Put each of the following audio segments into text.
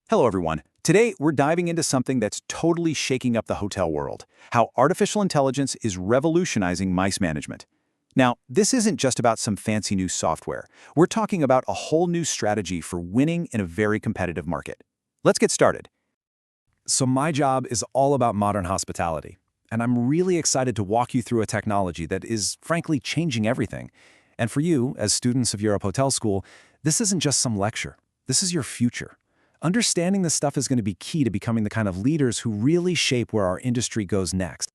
Hello, everyone. Today, we're diving into something that's totally shaking up the hotel world, how artificial intelligence is revolutionizing MICE management. Now, this isn't just about some fancy new software. We're talking about a whole new strategy for winning in a very competitive market. Let's get started. So my job is all about modern hospitality, and I'm really excited to walk you through a technology that is, frankly, changing everything. And for you, as students of Europe Hotel School, this isn't just some lecture. This is your future. Understanding this stuff is going to be key to becoming the kind of leaders who really shape where our industry goes next.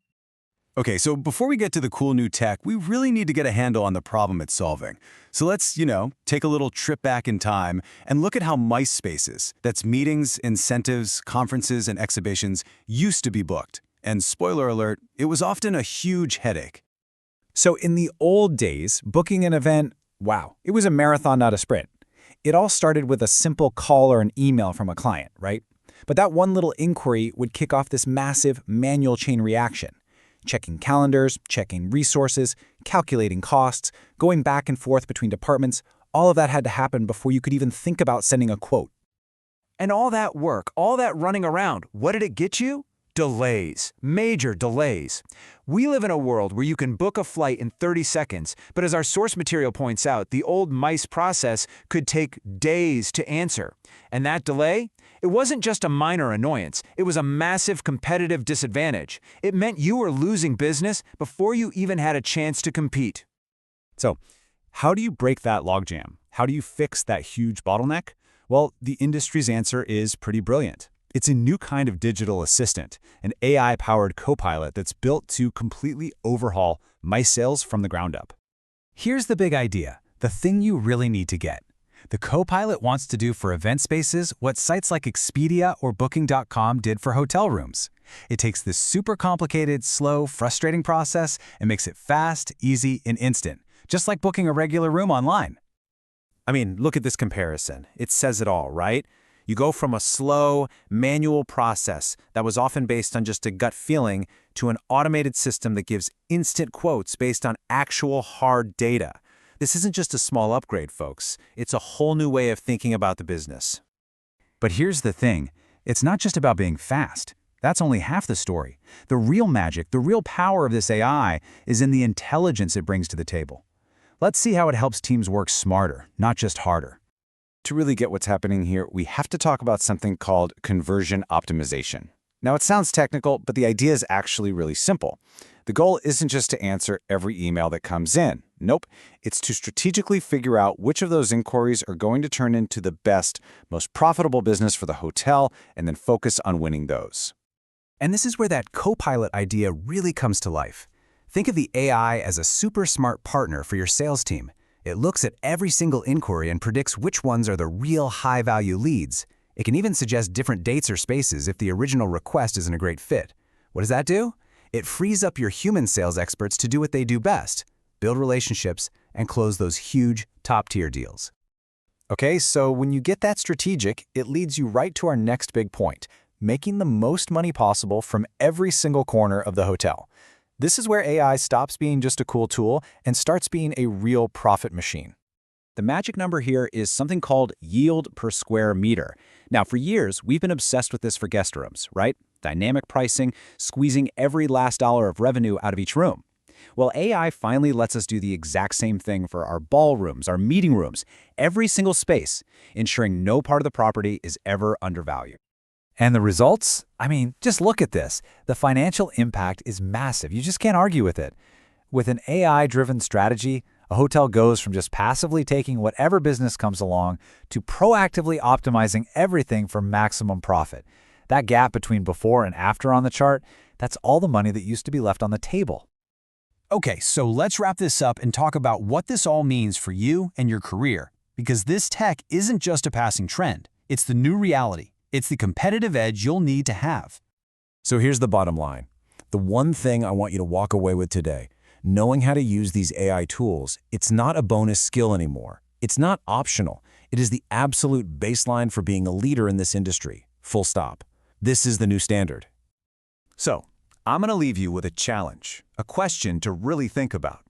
Okay, so before we get to the cool new tech, we really need to get a handle on the problem it's solving. So let's, take a little trip back in time and look at how MICE spaces, that's meetings, incentives, conferences, and exhibitions, used to be booked. And spoiler alert, it was often a huge headache. So in the old days, booking an event, wow, it was a marathon, not a sprint. It all started with a simple call or an email from a client, right? But that one little inquiry would kick off this massive manual chain reaction. Checking calendars, checking resources, calculating costs, going back and forth between departments, all of that had to happen before you could even think about sending a quote. And all that work, all that running around, what did it get you? Delays. Major delays. We live in a world where you can book a flight in 30 seconds, but as our source material points out, the old MICE process could take days to answer. And that delay? It wasn't just a minor annoyance, it was a massive competitive disadvantage. It meant you were losing business before you even had a chance to compete. So, how do you break that logjam? How do you fix that huge bottleneck? Well, the industry's answer is pretty brilliant. It's a new kind of digital assistant, an AI-powered Copilot that's built to completely overhaul MICE sales from the ground up. Here's the big idea, the thing you really need to get. The Copilot wants to do for event spaces what sites like Expedia or Booking.com did for hotel rooms. It takes this super complicated, slow, frustrating process and makes it fast, easy, and instant, just like booking a regular room online. I mean, look at this comparison. It says it all, right? You go from a slow, manual process that was often based on just a gut feeling to an automated system that gives instant quotes based on actual hard data. This isn't just a small upgrade, folks. It's a whole new way of thinking about the business. But here's the thing. It's not just about being fast. That's only half the story. The real magic, the real power of this AI is in the intelligence it brings to the table. Let's see how it helps teams work smarter, not just harder. To really get what's happening here, we have to talk about something called conversion optimization. Now, it sounds technical, but the idea is actually really simple. The goal isn't just to answer every email that comes in. Nope, it's to strategically figure out which of those inquiries are going to turn into the best, most profitable business for the hotel, and then focus on winning those. And this is where that Copilot idea really comes to life. Think of the AI as a super smart partner for your sales team. It looks at every single inquiry and predicts which ones are the real high-value leads. It can even suggest different dates or spaces if the original request isn't a great fit. What does that do? It frees up your human sales experts to do what they do best, build relationships, and close those huge, top-tier deals. Okay, so when you get that strategic, it leads you right to our next big point, making the most money possible from every single corner of the hotel. This is where AI stops being just a cool tool and starts being a real profit machine. The magic number here is something called yield per square meter. Now, for years, we've been obsessed with this for guest rooms, right? Dynamic pricing, squeezing every last dollar of revenue out of each room. Well, AI finally lets us do the exact same thing for our ballrooms, our meeting rooms, every single space, ensuring no part of the property is ever undervalued. And the results? I mean, just look at this. The financial impact is massive. You just can't argue with it. With an AI-driven strategy, a hotel goes from just passively taking whatever business comes along to proactively optimizing everything for maximum profit. That gap between before and after on the chart, that's all the money that used to be left on the table. Okay, so let's wrap this up and talk about what this all means for you and your career. Because this tech isn't just a passing trend. It's the new reality. It's the competitive edge you'll need to have. So here's the bottom line. The one thing I want you to walk away with today, knowing how to use these AI tools, it's not a bonus skill anymore. It's not optional. It is the absolute baseline for being a leader in this industry. Full stop. This is the new standard. So, I'm going to leave you with a challenge, a question to really think about.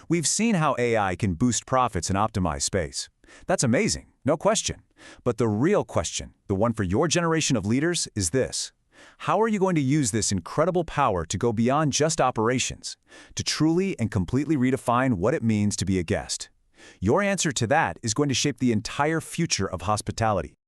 We've seen how AI can boost profits and optimize space. That's amazing, no question. But the real question, the one for your generation of leaders, is this. How are you going to use this incredible power to go beyond just operations, to truly and completely redefine what it means to be a guest? Your answer to that is going to shape the entire future of hospitality.